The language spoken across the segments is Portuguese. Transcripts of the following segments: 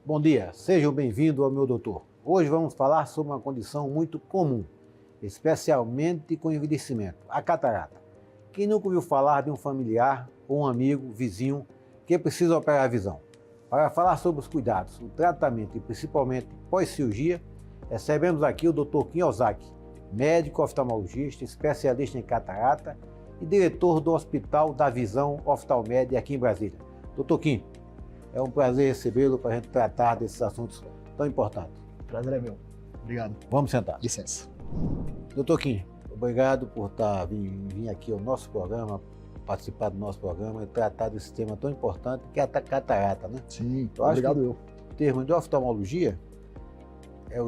Bom dia, sejam bem-vindos ao meu doutor. Hoje vamos falar sobre uma condição muito comum, especialmente com envelhecimento, a catarata. Quem nunca ouviu falar de um familiar ou um amigo, vizinho, que precisa operar a visão? Para falar sobre os cuidados, o tratamento e principalmente pós-cirurgia, recebemos aqui o Dr. Kim Ozaki, médico oftalmologista, especialista em catarata e diretor do Hospital da Visão Oftalmed aqui em Brasília. Dr. Kim, é um prazer recebê-lo para a gente tratar desses assuntos tão importantes. Prazer é meu. Obrigado. Vamos sentar. Licença. Dr. Kim, obrigado por vir aqui ao nosso programa, participar do nosso programa e tratar desse tema tão importante que é a catarata, né? Sim, obrigado. eu. O termo de oftalmologia é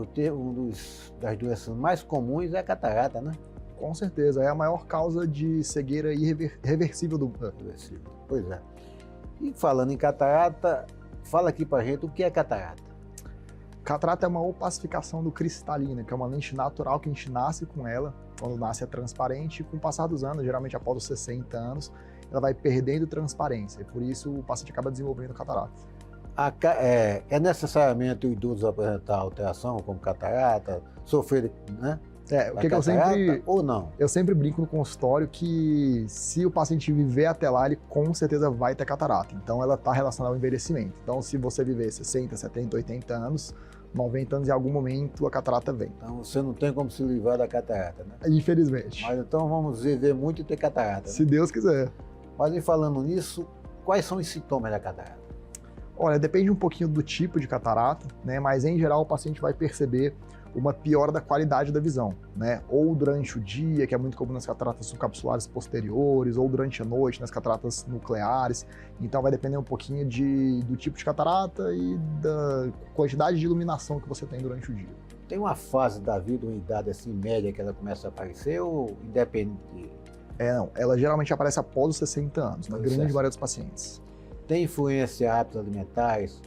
das doenças mais comuns é a catarata, né? Com certeza, é a maior causa de cegueira irreversível do... Irreversível. Pois é. E falando em catarata, fala aqui pra gente o que é catarata. Catarata é uma opacificação do cristalino, que é uma lente natural que a gente nasce com ela. Quando nasce é transparente e com o passar dos anos, geralmente após os 60 anos, ela vai perdendo transparência. E por isso o paciente acaba desenvolvendo catarata. É necessariamente o idoso apresentar alteração como catarata, sofrer, né? O que eu sempre... ou não? Eu sempre brinco no consultório que se o paciente viver até lá, ele com certeza vai ter catarata. Então ela está relacionada ao envelhecimento. Então se você viver 60, 70, 80 anos, 90 anos, em algum momento a catarata vem. Então você não tem como se livrar da catarata, né? Infelizmente. Mas então vamos viver muito e ter catarata, né? Se Deus quiser. Mas e falando nisso, quais são os sintomas da catarata? Olha, depende um pouquinho do tipo de catarata, né? Mas em geral o paciente vai perceber uma piora da qualidade da visão, né? Ou durante o dia, que é muito comum nas cataratas subcapsulares posteriores, ou durante a noite nas cataratas nucleares. Então vai depender um pouquinho do tipo de catarata e da quantidade de iluminação que você tem durante o dia. Tem uma fase da vida, uma idade assim média que ela começa a aparecer ou independente? Não. Ela geralmente aparece após os 60 anos, na grande maioria dos pacientes. Tem influência hábitos alimentares,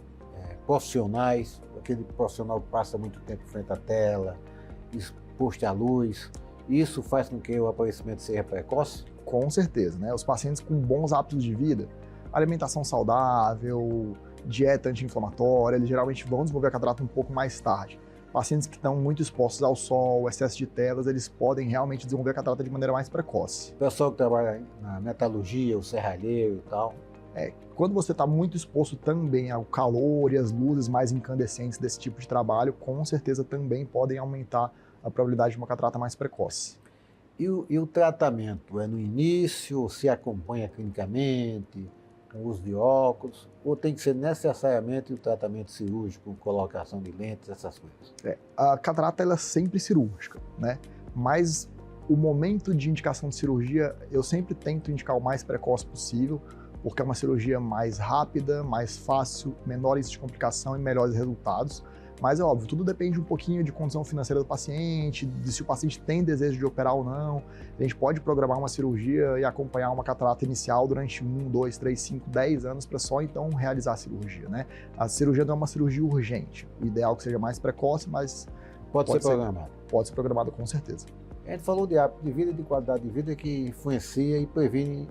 profissionais, aquele profissional que passa muito tempo frente à tela, exposto à luz, isso faz com que o aparecimento seja precoce? Com certeza, né? Os pacientes com bons hábitos de vida, alimentação saudável, dieta anti-inflamatória, eles geralmente vão desenvolver a catarata um pouco mais tarde. Pacientes que estão muito expostos ao sol, excesso de telas, eles podem realmente desenvolver a catarata de maneira mais precoce. O pessoal que trabalha na metalurgia, o serralheiro e tal. Quando você está muito exposto também ao calor e às luzes mais incandescentes desse tipo de trabalho, com certeza também podem aumentar a probabilidade de uma catarata mais precoce. E o tratamento? É no início, ou se acompanha clinicamente, com uso de óculos, ou tem que ser necessariamente o tratamento cirúrgico, colocação de lentes, essas coisas? A catarata ela é sempre cirúrgica, né? Mas o momento de indicação de cirurgia, eu sempre tento indicar o mais precoce possível, porque é uma cirurgia mais rápida, mais fácil, menor índice de complicação e melhores resultados. Mas é óbvio, tudo depende um pouquinho de condição financeira do paciente, de se o paciente tem desejo de operar ou não. A gente pode programar uma cirurgia e acompanhar uma catarata inicial durante 1, 2, 3, 5, 10 anos para só então realizar a cirurgia, né? A cirurgia não é uma cirurgia urgente. O ideal é que seja mais precoce, mas Pode ser programado. Pode ser programado com certeza. A gente falou de hábito de vida e de qualidade de vida que influencia e previne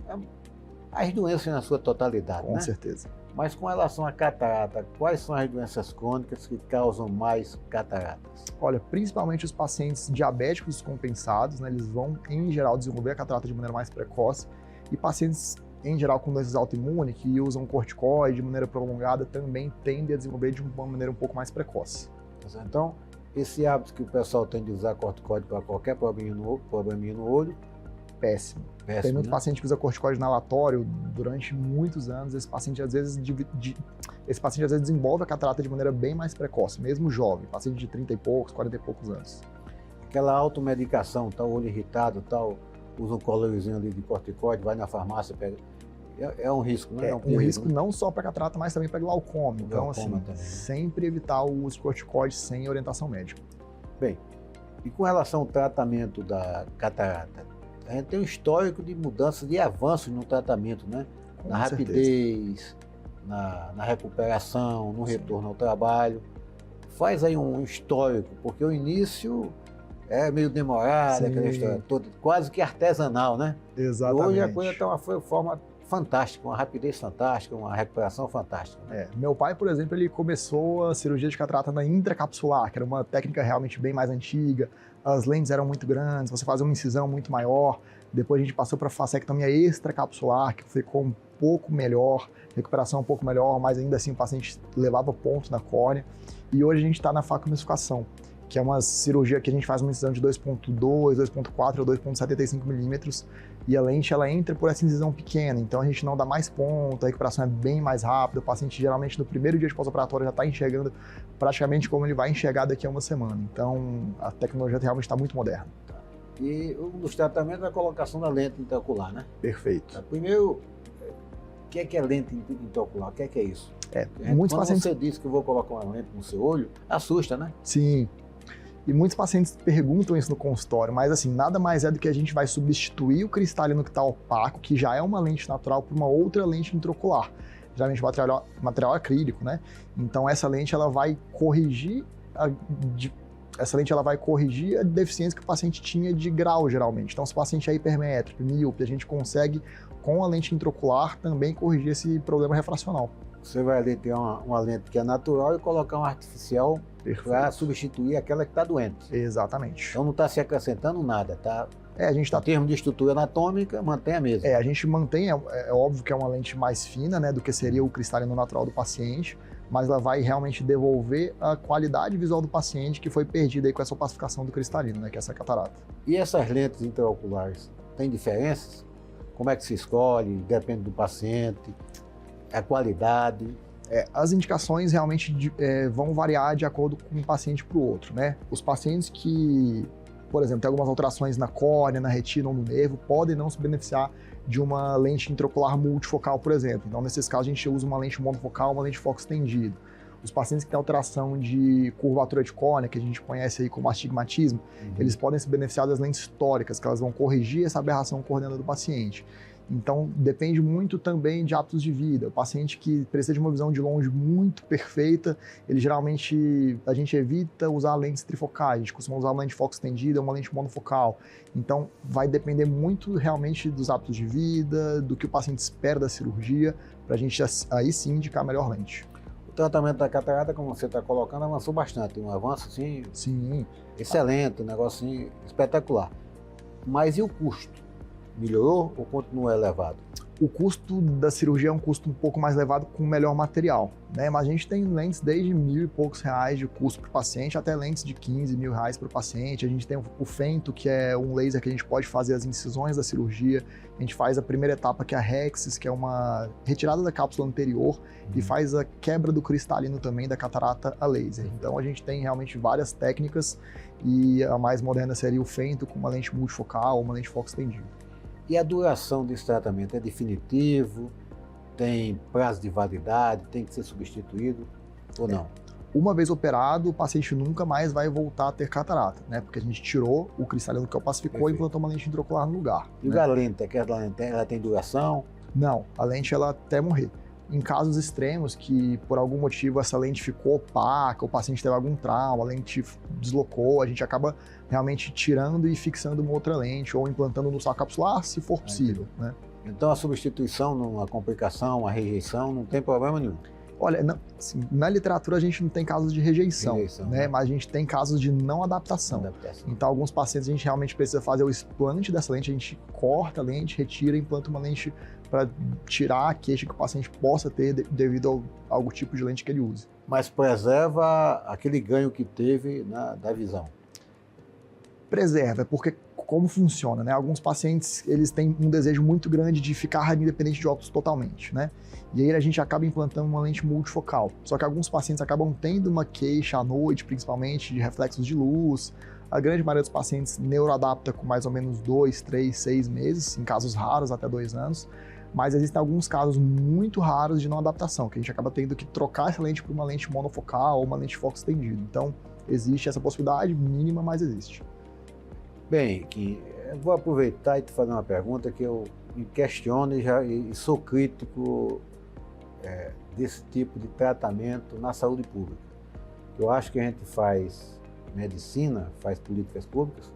as doenças na sua totalidade, Com certeza. Mas com relação à catarata, quais são as doenças crônicas que causam mais cataratas? Olha, principalmente os pacientes diabéticos descompensados, né, eles vão, em geral, desenvolver a catarata de maneira mais precoce. E pacientes, em geral, com doenças autoimunes, que usam corticoide de maneira prolongada, também tendem a desenvolver de uma maneira um pouco mais precoce. Então, esse hábito que o pessoal tem de usar corticoide para qualquer probleminha no olho, péssimo. Tem muito paciente que usa corticoide inalatório durante muitos anos. Esse paciente às vezes desenvolve a catarata de maneira bem mais precoce, mesmo jovem, paciente de 30 e poucos, 40 e poucos anos. Aquela automedicação, tal, olho irritado, tal, usa um colorzinho ali de corticoide, vai na farmácia, pega. É um risco, né? É um risco não só para catarata, mas também para glaucoma. Então, assim, sempre evitar o uso de corticoide sem orientação médica. Bem, e com relação ao tratamento da catarata, a gente tem um histórico de mudanças, de avanços no tratamento, né? Na rapidez, na recuperação, no retorno ao trabalho. Faz aí um histórico, porque o início É meio demorada, Sim. aquela história toda, quase que artesanal, né? Exatamente. Hoje a coisa está uma forma fantástica, uma rapidez fantástica, uma recuperação fantástica, né? Meu pai, por exemplo, ele começou a cirurgia de catarata na intracapsular, que era uma técnica realmente bem mais antiga, as lentes eram muito grandes, você fazia uma incisão muito maior, depois a gente passou para facectomia extracapsular, que ficou um pouco melhor, recuperação um pouco melhor, mas ainda assim o paciente levava ponto na córnea, e hoje a gente está na facomessucação, que é uma cirurgia que a gente faz uma incisão de 2.2, 2.4 ou 2.75 milímetros, e a lente ela entra por essa incisão pequena, então a gente não dá mais ponto, a recuperação é bem mais rápida, o paciente geralmente no primeiro dia de pós-operatório já está enxergando praticamente como ele vai enxergar daqui a uma semana, então a tecnologia realmente está muito moderna. E um dos tratamentos é a colocação da lente intraocular, né? Perfeito. Primeiro, o que é lente intraocular? O que é isso? Muitos Quando pacientes... você diz que eu vou colocar uma lente no seu olho, assusta, né? Sim. E muitos pacientes perguntam isso no consultório, mas assim, nada mais é do que a gente vai substituir o cristalino que está opaco, que já é uma lente natural, por uma outra lente intraocular. Geralmente material acrílico, né? Então essa lente ela vai corrigir a deficiência que o paciente tinha de grau, geralmente. Então se o paciente é hipermétrico, míope, a gente consegue, com a lente intraocular, também corrigir esse problema refracional. Você vai ali ter uma lente que é natural e colocar uma artificial para substituir aquela que está doente. Exatamente. Então não está se acrescentando nada, tá? A gente tá... Em termos de estrutura anatômica, mantém a mesma. A gente mantém, é óbvio que é uma lente mais fina, né, do que seria o cristalino natural do paciente, mas ela vai realmente devolver a qualidade visual do paciente que foi perdida aí com essa opacificação do cristalino, né, que é essa catarata. E essas lentes intraoculares, tem diferenças? Como é que se escolhe? Depende do paciente, a qualidade? As indicações realmente vão variar de acordo com um paciente para o outro, né? Os pacientes que, por exemplo, têm algumas alterações na córnea, na retina ou no nervo, podem não se beneficiar de uma lente intraocular multifocal, por exemplo. Então, nesses casos, a gente usa uma lente monofocal, uma lente de foco estendido. Os pacientes que têm alteração de curvatura de córnea, que a gente conhece aí como astigmatismo, eles podem se beneficiar das lentes tóricas, que elas vão corrigir essa aberração corneana do paciente. Então, depende muito também de hábitos de vida. O paciente que precisa de uma visão de longe muito perfeita, ele geralmente, a gente evita usar lentes trifocais, a gente costuma usar uma lente de foco estendida, uma lente monofocal. Então, vai depender muito realmente dos hábitos de vida, do que o paciente espera da cirurgia, para a gente aí sim indicar a melhor lente. O tratamento da catarata, como você está colocando, avançou bastante. Um avanço, assim, sim, excelente, um negócio assim, espetacular. Mas e o custo? Melhorou ou continua elevado? O custo da cirurgia é um custo um pouco mais elevado com melhor material, né? Mas a gente tem lentes desde R$1.000 e poucos de custo para o paciente até lentes de R$15.000 para o paciente. A gente tem o Fento, que é um laser que a gente pode fazer as incisões da cirurgia. A gente faz a primeira etapa, que é a Rexis, que é uma retirada da cápsula anterior e faz a quebra do cristalino também da catarata a laser. Então a gente tem realmente várias técnicas e a mais moderna seria o Fento com uma lente multifocal ou uma lente de foco estendido. E a duração desse tratamento é definitivo? Tem prazo de validade? Tem que ser substituído ou não? Uma vez operado, o paciente nunca mais vai voltar a ter catarata, né? Porque a gente tirou o cristalino que opacificou e implantou uma lente intraocular no lugar. E a lente, aquela lente, ela tem duração? Não, a lente ela até morrer. Em casos extremos que por algum motivo essa lente ficou opaca, o paciente teve algum trauma, a lente deslocou, a gente acaba realmente tirando e fixando uma outra lente ou implantando no saco capsular, se for possível, né? Então a substituição numa complicação, uma rejeição, não tem problema nenhum? Olha, assim, na literatura a gente não tem casos de rejeição, né? Mas a gente tem casos de não adaptação. Então, alguns pacientes a gente realmente precisa fazer o explante dessa lente, a gente corta a lente, retira e implanta uma lente para tirar a queixa que o paciente possa ter devido a algum tipo de lente que ele use. Mas preserva aquele ganho que teve da visão? Preserva, porque como funciona, né? Alguns pacientes, eles têm um desejo muito grande de ficar independente de óculos totalmente, né? E aí a gente acaba implantando uma lente multifocal. Só que alguns pacientes acabam tendo uma queixa à noite, principalmente, de reflexos de luz. A grande maioria dos pacientes neuroadapta com mais ou menos 2, 3, 6 meses, em casos raros até 2 anos. Mas existem alguns casos muito raros de não adaptação, que a gente acaba tendo que trocar essa lente por uma lente monofocal ou uma lente de foco estendido. Então, existe essa possibilidade mínima, mas existe. Bem, Kim, eu vou aproveitar e te fazer uma pergunta que eu me questiono e sou crítico desse tipo de tratamento na saúde pública. Eu acho que a gente faz medicina faz políticas públicas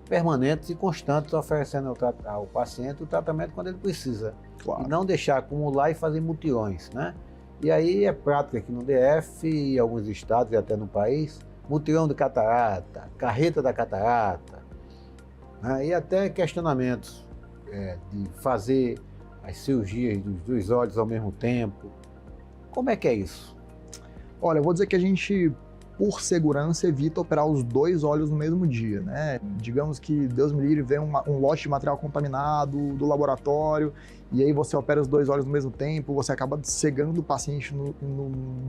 permanentes e constantes, oferecendo ao paciente o tratamento quando ele precisa. Claro. E não deixar acumular e fazer mutirões, né? E aí é prática aqui no DF e em alguns estados e até no país, mutirão de catarata, carreta da catarata, né? E até questionamentos de fazer as cirurgias dos dois olhos ao mesmo tempo. Como é que é isso? Olha, eu vou dizer que a gente, por segurança, evita operar os dois olhos no mesmo dia, né? Digamos que, Deus me livre, vem um lote de material contaminado do laboratório, e aí você opera os dois olhos no mesmo tempo, você acaba cegando o paciente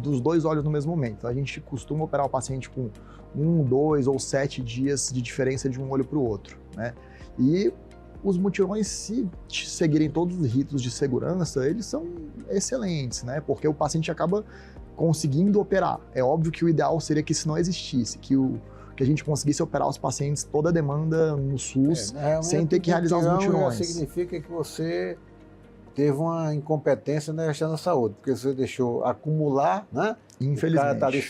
dos dois olhos no mesmo momento. Então, a gente costuma operar o paciente com 1, 2 ou 7 dias de diferença de um olho para o outro, né? E os mutirões, se seguirem todos os ritos de segurança, eles são excelentes, né? Porque o paciente acaba conseguindo operar. É óbvio que o ideal seria que isso não existisse, que a gente conseguisse operar os pacientes toda a demanda no SUS, sem ter que realizar os mutirões. Significa que você teve uma incompetência na gestão da saúde, porque você deixou acumular, né? Infelizmente. O cara está ali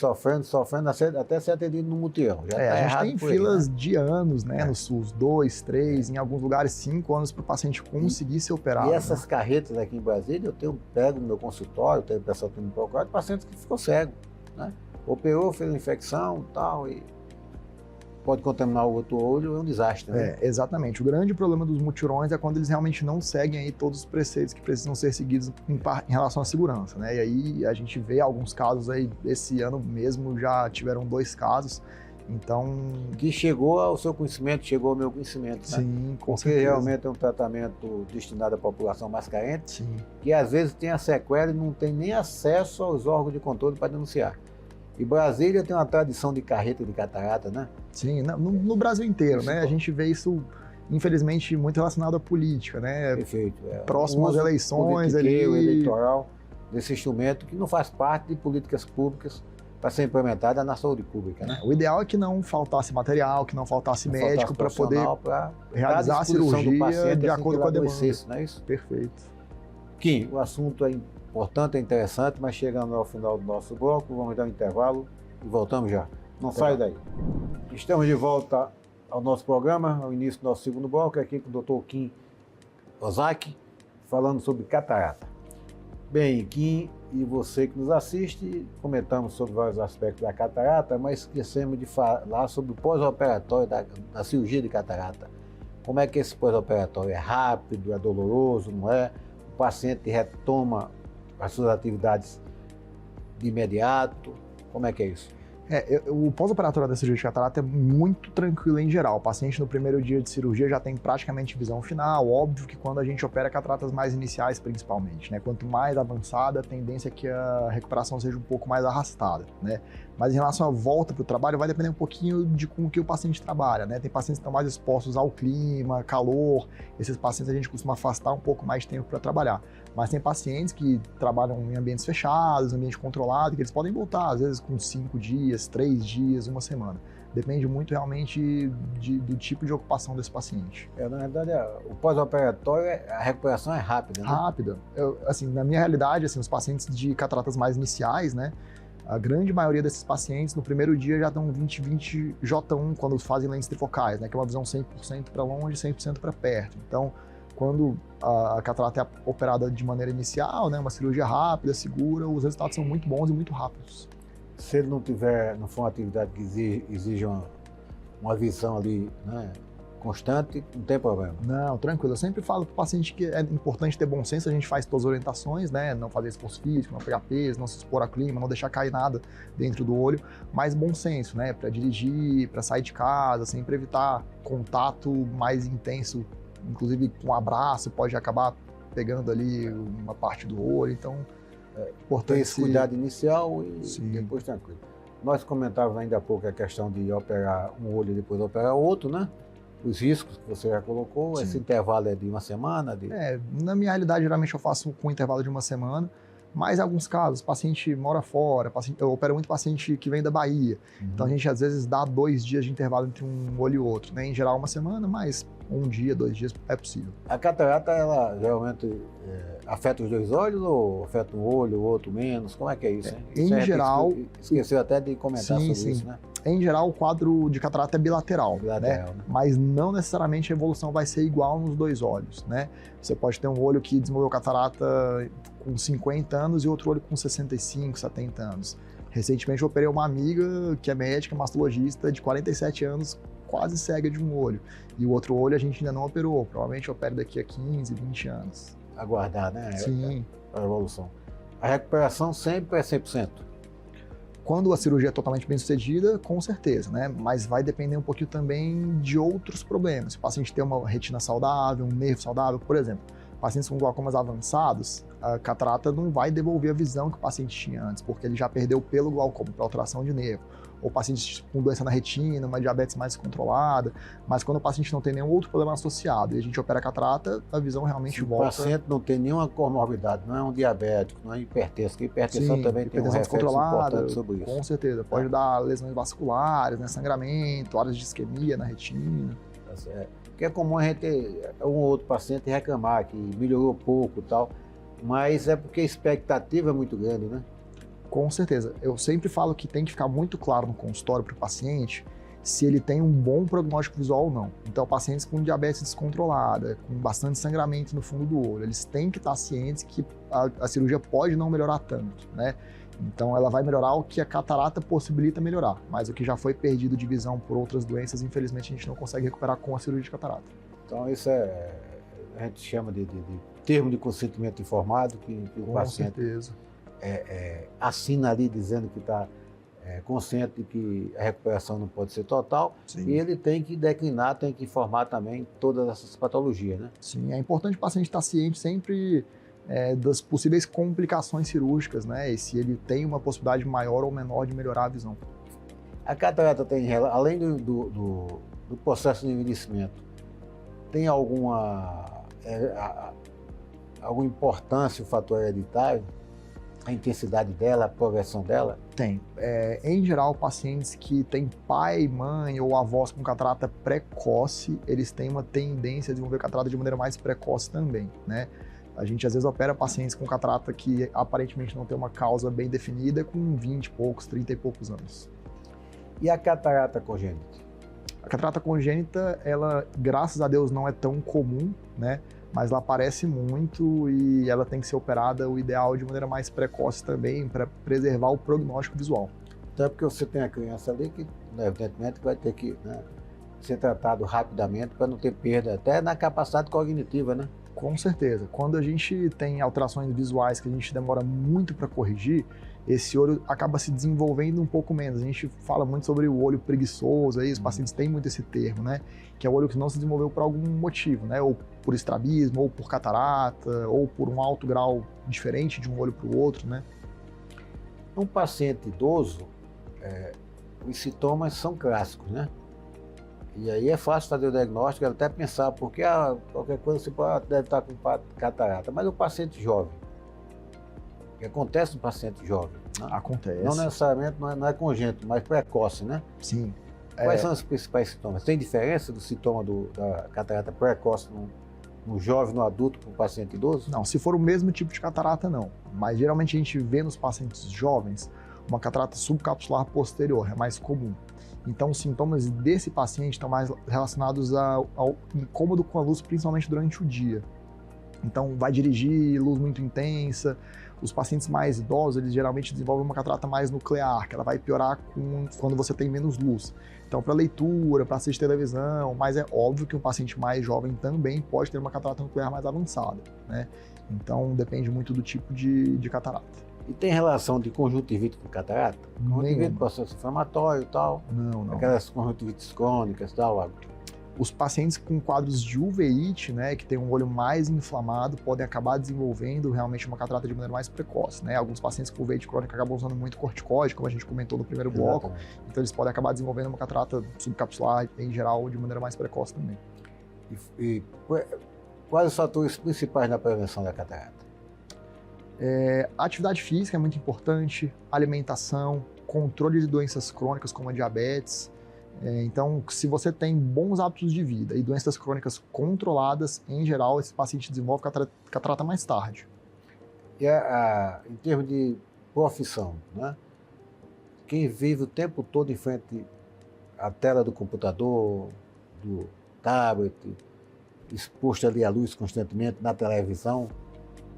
sofrendo, até ser atendido no mutirão. Já tá a gente tem filas aí, né? de anos, né, no SUS, 2, 3, em alguns lugares 5 anos para o paciente conseguir ser operado. E essas carretas aqui em Brasília, eu pego no meu consultório, tenho pessoal que me procura, pacientes que ficou cego, né? Operou, fez uma infecção e tal, e pode contaminar o outro olho, é um desastre, né? Exatamente. O grande problema dos mutirões é quando eles realmente não seguem aí todos os preceitos que precisam ser seguidos em relação à segurança, né? E aí a gente vê alguns casos aí, esse ano mesmo já tiveram 2 casos, então... Que chegou ao seu conhecimento, chegou ao meu conhecimento, né? Sim, com Porque certeza. realmente é um tratamento destinado à população mais carente, Sim. que às vezes tem a sequela e não tem nem acesso aos órgãos de controle para denunciar. E Brasília tem uma tradição de carreta de catarata, né? Sim, no Brasil inteiro, né? A gente vê isso, infelizmente, muito relacionado à política, né? Perfeito. Próximo às eleições eleitoral desse instrumento que não faz parte de políticas públicas para ser implementada na saúde pública, né? O ideal é que não faltasse material, que não faltasse médico para poder realizar a cirurgia de acordo com a demanda. Não é isso? Perfeito. Kim, o assunto é importante, é interessante, mas chegando ao final do nosso bloco, vamos dar um intervalo e voltamos já. Não sai daí. Estamos de volta ao nosso programa, ao início do nosso segundo bloco, aqui com o Dr. Kim Ozaki, falando sobre catarata. Bem, Kim e você que nos assiste, comentamos sobre vários aspectos da catarata, mas esquecemos de falar sobre o pós-operatório da cirurgia de catarata. Como é que esse pós-operatório é rápido, é doloroso, não é? O paciente retoma as suas atividades de imediato, como é que é isso? O pós-operatório da cirurgia de catarata é muito tranquilo em geral. O paciente no primeiro dia de cirurgia já tem praticamente visão final. Óbvio que quando a gente opera cataratas mais iniciais, principalmente, né? Quanto mais avançada, a tendência é que a recuperação seja um pouco mais arrastada, né? Mas em relação à volta para o trabalho, vai depender um pouquinho de com que o paciente trabalha, né? Tem pacientes que estão mais expostos ao clima, calor. Esses pacientes a gente costuma afastar um pouco mais de tempo para trabalhar. Mas tem pacientes que trabalham em ambientes fechados, ambiente controlado, que eles podem voltar, às vezes com 5 dias, 3 dias, 1 semana. Depende muito realmente do tipo de ocupação desse paciente. Na verdade, o pós-operatório, a recuperação é rápida, né? Rápida. Na minha realidade, os pacientes de cataratas mais iniciais, né? A grande maioria desses pacientes, no primeiro dia, já estão 20/20 J1, quando fazem lentes trifocais, né? Que é uma visão 100% para longe e 100% para perto. Então, quando a catarata é operada de maneira inicial, né, uma cirurgia rápida, segura, os resultados são muito bons e muito rápidos. Se ele não for uma atividade que exige uma visão ali, né, constante, não tem problema. Não, tranquilo. Eu sempre falo para o paciente que é importante ter bom senso, a gente faz todas as orientações, né, não fazer esforço físico, não pegar peso, não se expor a clima, não deixar cair nada dentro do olho, mas bom senso, né, para dirigir, para sair de casa, sempre evitar contato mais intenso, inclusive com um abraço, pode acabar pegando ali uma parte do olho, então é importante esse cuidado inicial e Sim. depois tranquilo. Nós comentávamos ainda há pouco a questão de operar um olho e depois operar outro, né? Os riscos que você já colocou, Sim. Esse intervalo é de 1 semana? Na minha realidade, geralmente eu faço com intervalo de 1 semana, mas em alguns casos, o paciente mora fora, eu opero muito paciente que vem da Bahia, então a gente às vezes dá 2 dias de intervalo entre um olho e outro, né? Em geral 1 semana, mas 1 dia, 2 dias é possível. A catarata, ela geralmente afeta os 2 olhos ou afeta um olho, o outro menos? Como é que é isso, hein? Em geral... Esqueceu até de comentar sobre sim. isso, né? Em geral, o quadro de catarata é bilateral, né? Mas não necessariamente a evolução vai ser igual nos dois olhos, né? Você pode ter um olho que desenvolveu catarata com 50 anos e outro olho com 65, 70 anos. Recentemente eu operei uma amiga que é médica, mastologista, de 47 anos, quase cega de um olho. E o outro olho a gente ainda não operou, provavelmente opera daqui a 15, 20 anos. Aguardar, né? Sim. A evolução. A recuperação sempre é 100%. Quando a cirurgia é totalmente bem sucedida, com certeza, né? Mas vai depender um pouquinho também de outros problemas. Se o paciente tem uma retina saudável, um nervo saudável, por exemplo, pacientes com glaucomas avançados, a catarata não vai devolver a visão que o paciente tinha antes, porque ele já perdeu pelo glaucoma, pela alteração de nervo. Ou pacientes com doença na retina, uma diabetes mais controlada, mas quando o paciente não tem nenhum outro problema associado e a gente opera a catarata, a visão realmente volta. Se o paciente não tem nenhuma comorbidade, não é um diabético, não é hipertenso, porque hipertensão também tem um reflexo importante sobre isso. Com certeza, pode dar lesões vasculares, né, sangramento, áreas de isquemia na retina. Porque é comum a gente, um ou outro paciente reclamar que melhorou pouco e tal, mas é porque a expectativa é muito grande, né? Com certeza. Eu sempre falo que tem que ficar muito claro no consultório para o paciente se ele tem um bom prognóstico visual ou não. Então, pacientes com diabetes descontrolada, com bastante sangramento no fundo do olho, eles têm que estar cientes que a cirurgia pode não melhorar tanto, né? Então, ela vai melhorar o que a catarata possibilita melhorar, mas o que já foi perdido de visão por outras doenças, infelizmente, a gente não consegue recuperar com a cirurgia de catarata. Então, isso a gente chama de termo de consentimento informado, que o paciente assina ali dizendo que está consciente de que a recuperação não pode ser total. Sim. E ele tem que declinar, tem que informar também todas essas patologias, né? Sim, é importante o paciente estar ciente sempre das possíveis complicações cirúrgicas, né? E se ele tem uma possibilidade maior ou menor de melhorar a visão. A catarata tem, além do processo de envelhecimento, tem alguma importância o fator hereditário? A intensidade dela, a progressão dela? Tem. Em geral, pacientes que têm pai, mãe ou avós com catarata precoce, eles têm uma tendência a desenvolver catarata de maneira mais precoce também, né? A gente às vezes opera pacientes com catarata que aparentemente não tem uma causa bem definida com 20 e poucos, 30 e poucos anos. E a catarata congênita? A catarata congênita, ela, graças a Deus, não é tão comum, né? Mas ela aparece muito e ela tem que ser operada, o ideal, de maneira mais precoce também, para preservar o prognóstico visual. Até porque você tem a criança ali que, evidentemente, vai ter que ser tratado rapidamente para não ter perda, até na capacidade cognitiva, né? Com certeza. Quando a gente tem alterações visuais que a gente demora muito para corrigir, esse olho acaba se desenvolvendo um pouco menos. A gente fala muito sobre o olho preguiçoso, aí os pacientes têm muito esse termo, né? Que é o olho que não se desenvolveu por algum motivo, né? Ou por estrabismo, ou por catarata, ou por um alto grau diferente de um olho para o outro, né? Um paciente idoso, os sintomas são clássicos, né? E aí é fácil fazer o diagnóstico, até pensar, porque qualquer coisa você deve estar com catarata. Mas o paciente jovem, o que acontece no paciente jovem? Né? Acontece. Não necessariamente, não é congênito, mas precoce, né? Sim. Quais são os principais sintomas? Tem diferença do sintoma da catarata precoce no jovem, no adulto, para o paciente idoso? Não, se for o mesmo tipo de catarata, não. Mas geralmente a gente vê nos pacientes jovens uma catarata subcapsular posterior, é mais comum. Então, os sintomas desse paciente estão mais relacionados ao incômodo com a luz, principalmente durante o dia. Então, vai dirigir, luz muito intensa. Os pacientes mais idosos, eles geralmente desenvolvem uma catarata mais nuclear, que ela vai piorar quando você tem menos luz. Então, para leitura, para assistir televisão, mas é óbvio que um paciente mais jovem também pode ter uma catarata nuclear mais avançada, né? Então, depende muito do tipo de catarata. E tem relação de conjuntivite com catarata? Conjuntivite, processo inflamatório e tal? Não. Aquelas conjuntivites crônicas e tal? Os pacientes com quadros de uveíte, né, que tem um olho mais inflamado, podem acabar desenvolvendo realmente uma catarata de maneira mais precoce, né? Alguns pacientes com uveíte crônica acabam usando muito corticóide, como a gente comentou no primeiro bloco. Exatamente. Então eles podem acabar desenvolvendo uma catarata subcapsular, em geral, de maneira mais precoce também. E quais os fatores principais na prevenção da catarata? Atividade física é muito importante, alimentação, controle de doenças crônicas como a diabetes. Então, se você tem bons hábitos de vida e doenças crônicas controladas, em geral, esse paciente desenvolve catarata mais tarde. E em termos de profissão, né? quem vive o tempo todo em frente à tela do computador, do tablet, exposto ali à luz constantemente, na televisão,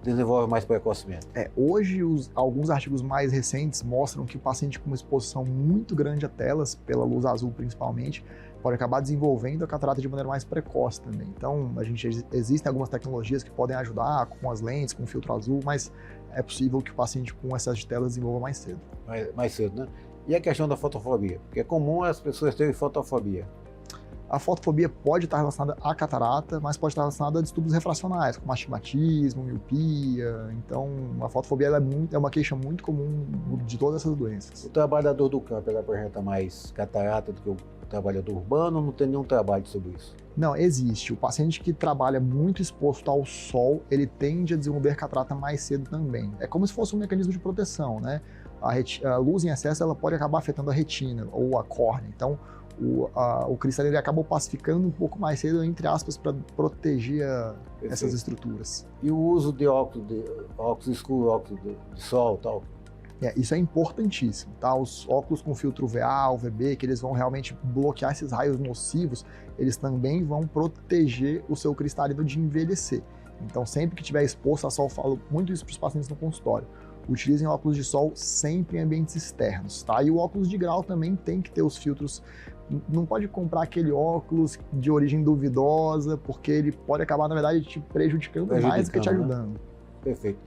desenvolve mais precocemente. Hoje, alguns artigos mais recentes mostram que o paciente com uma exposição muito grande a telas, pela luz azul principalmente, pode acabar desenvolvendo a catarata de maneira mais precoce também. Então, existem algumas tecnologias que podem ajudar com as lentes, com o filtro azul, mas é possível que o paciente com excesso de telas desenvolva mais cedo. Mais cedo, né? E a questão da fotofobia? Porque é comum as pessoas terem fotofobia. A fotofobia pode estar relacionada à catarata, mas pode estar relacionada a distúrbios refracionais, como astigmatismo, miopia. Então, a fotofobia é uma queixa muito comum de todas essas doenças. O trabalhador do campo, ele apresenta mais catarata do que o trabalhador urbano, ou não tem nenhum trabalho sobre isso? Não, existe. O paciente que trabalha muito exposto ao sol, ele tende a desenvolver catarata mais cedo também. É como se fosse um mecanismo de proteção, né? A luz em excesso, ela pode acabar afetando a retina ou a córnea. Então, o cristalino ele acaba opacificando um pouco mais cedo, entre aspas, para proteger essas estruturas. E o uso de óculos escuros, óculos de sol e tal? Isso é importantíssimo, tá? Os óculos com filtro VA, UVB, que eles vão realmente bloquear esses raios nocivos, eles também vão proteger o seu cristalino de envelhecer. Então, sempre que estiver exposto a sol, eu falo muito isso para os pacientes no consultório. Utilizem óculos de sol sempre em ambientes externos, tá? E o óculos de grau também tem que ter os filtros. Não pode comprar aquele óculos de origem duvidosa, porque ele pode acabar, na verdade, te prejudicando mais do que te ajudando. Né? Perfeito.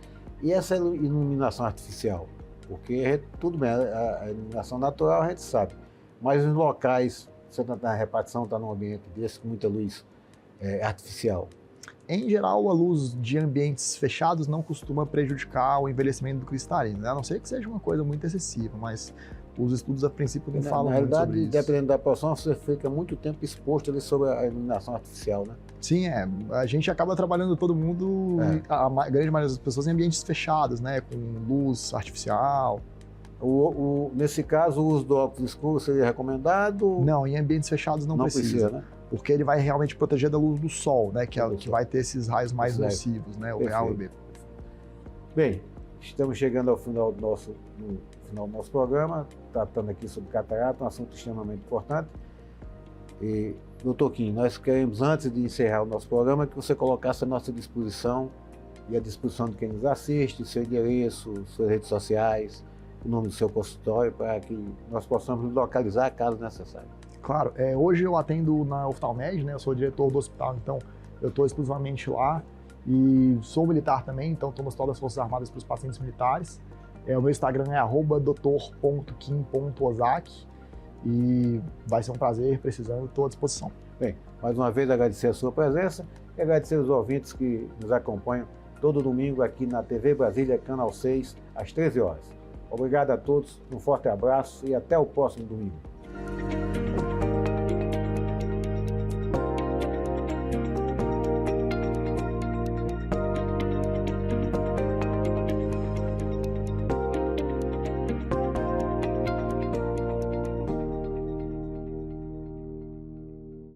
E essa iluminação artificial? Porque tudo bem, a iluminação natural a gente sabe, mas nos locais, você está na repartição, está num ambiente desse com muita luz artificial. Em geral, a luz de ambientes fechados não costuma prejudicar o envelhecimento do cristalino, né? A não ser que seja uma coisa muito excessiva, mas os estudos a princípio não falam muito sobre isso. Dependendo da posição, você fica muito tempo exposto ali sobre a iluminação artificial, né? Sim, a gente acaba trabalhando todo mundo, a grande maioria das pessoas em ambientes fechados, né? Com luz artificial. Nesse caso, o uso do óculos escuro seria recomendado? Não, em ambientes fechados não precisa, né? Porque ele vai realmente proteger da luz do sol, né? Que vai ter esses raios mais nocivos, né? O VA e o UVB. Bem, estamos chegando ao final do nosso programa, tratando aqui sobre catarata, um assunto extremamente importante. E, doutor Kim, nós queremos, antes de encerrar o nosso programa, que você colocasse à nossa disposição e à disposição de quem nos assiste, seu endereço, suas redes sociais, o nome do seu consultório, para que nós possamos nos localizar caso necessário. Claro, hoje eu atendo na Oftalmed, né? Eu sou diretor do hospital, então eu estou exclusivamente lá e sou militar também, então estou no Hospital das Forças Armadas para os pacientes militares. O meu Instagram é @doutor.kim.ozaki e vai ser um prazer, precisando, estou à disposição. Bem, mais uma vez agradecer a sua presença e agradecer os ouvintes que nos acompanham todo domingo aqui na TV Brasília, Canal 6, às 13 horas. Obrigado a todos, um forte abraço e até o próximo domingo.